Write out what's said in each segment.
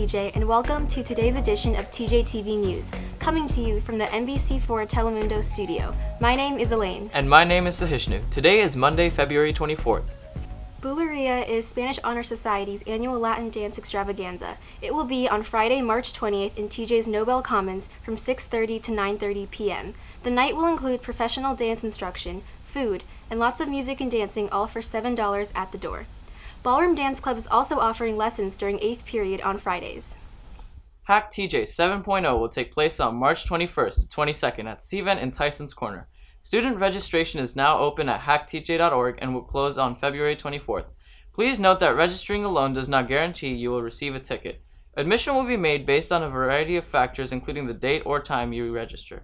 TJ, and welcome to today's edition of TJ TV News, coming to you from the NBC4 Telemundo studio. My name is Elaine. And my name is Sahishnu. Today is Monday, February 24th. Bulería is Spanish Honor Society's annual Latin dance extravaganza. It will be on Friday, March 20th in TJ's Nobel Commons from 6:30 to 9:30 p.m. The night will include professional dance instruction, food, and lots of music and dancing, all for $7 at the door. Ballroom Dance Club is also offering lessons during 8th period on Fridays. HackTJ 7.0 will take place on March 21st to 22nd at CVent in Tysons Corner. Student registration is now open at hacktj.org and will close on February 24th. Please note that registering alone does not guarantee you will receive a ticket. Admission will be made based on a variety of factors, including the date or time you register.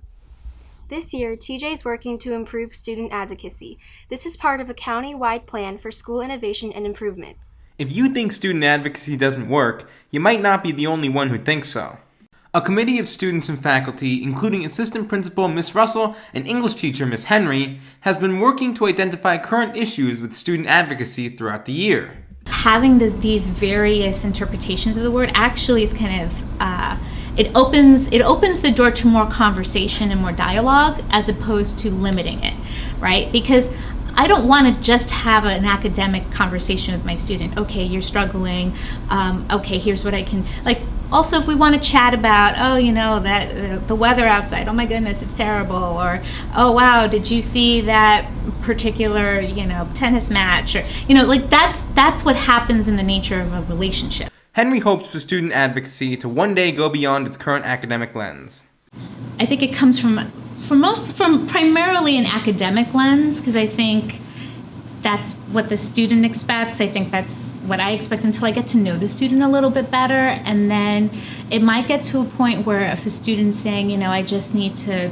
This year, TJ is working to improve student advocacy. This is part of a county-wide plan for school innovation and improvement. If you think student advocacy doesn't work, you might not be the only one who thinks so. A committee of students and faculty, including Assistant Principal Miss Russell and English teacher Miss Henry, has been working to identify current issues with student advocacy throughout the year. Having these various interpretations of the word actually is kind of it opens the door to more conversation and more dialogue as opposed to limiting it, right? Because I don't want to just have an academic conversation with my student. Okay, you're struggling. Okay, here's what I can, like, also if we want to chat about, oh, you know, that the weather outside, oh my goodness, it's terrible, or oh wow, did you see that particular, you know, tennis match, or, you know, like that's what happens in the nature of a relationship. Henry hopes for student advocacy to one day go beyond its current academic lens. I think it comes from primarily an academic lens, because I think that's what the student expects. I think that's what I expect until I get to know the student a little bit better. And then it might get to a point where if a student's saying, you know, I just need to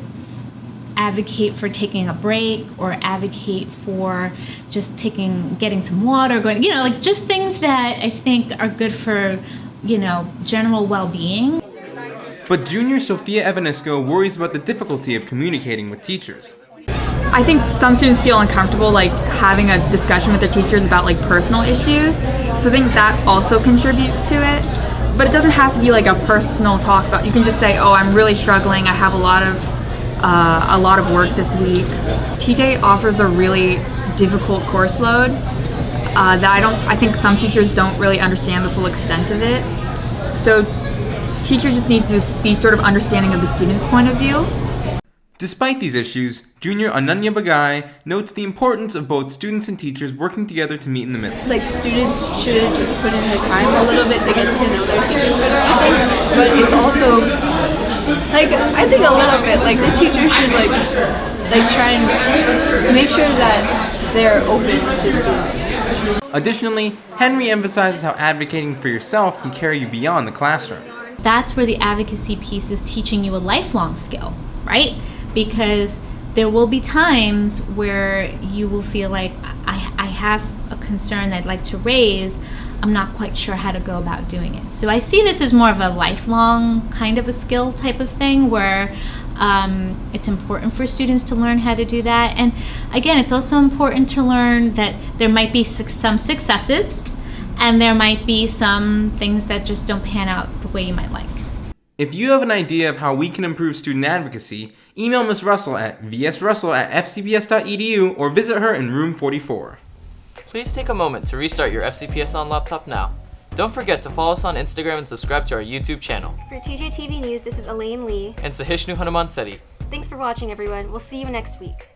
advocate for taking a break, or advocate for just getting some water, going, you know, like just things that I think are good for, you know, general well-being. But junior SophiaEvanisko worries about the difficulty of communicating with teachers. I think some students feel uncomfortable like having a discussion with their teachers about like personal issues. So I think that also contributes to it. But it doesn't have to be like a personal talk about, you can just say, oh, I'm really struggling, I have a lot of work this week. TJ offers a really difficult course load that I think some teachers don't really understand the full extent of it. So teachers just need to be sort of understanding of the student's point of view. Despite these issues, junior AnanyaBagai notes the importance of both students and teachers working together to meet in the middle. Like, students should put in the time a little bit to get to know their teachers better, I think. But it's also, like, I think a little bit, like, the teacher should, like try and make sure that they're open to students. Additionally, Henry emphasizes how advocating for yourself can carry you beyond the classroom. That's where the advocacy piece is teaching you a lifelong skill, right? Because there will be times where you will feel like, I have a concern I'd like to raise, I'm not quite sure how to go about doing it. So I see this as more of a lifelong kind of a skill type of thing, where it's important for students to learn how to do that. And again, it's also important to learn that there might be some successes, and there might be some things that just don't pan out the way you might like. If you have an idea of how we can improve student advocacy, email Ms. Russell at vsrussell@fcps.edu or visit her in room 44. Please take a moment to restart your FCPS on laptop now. Don't forget to follow us on Instagram and subscribe to our YouTube channel. For TJ TV News, this is Elaine Lee. And Sahishnu Hanuman Seti. Thanks for watching, everyone. We'll see you next week.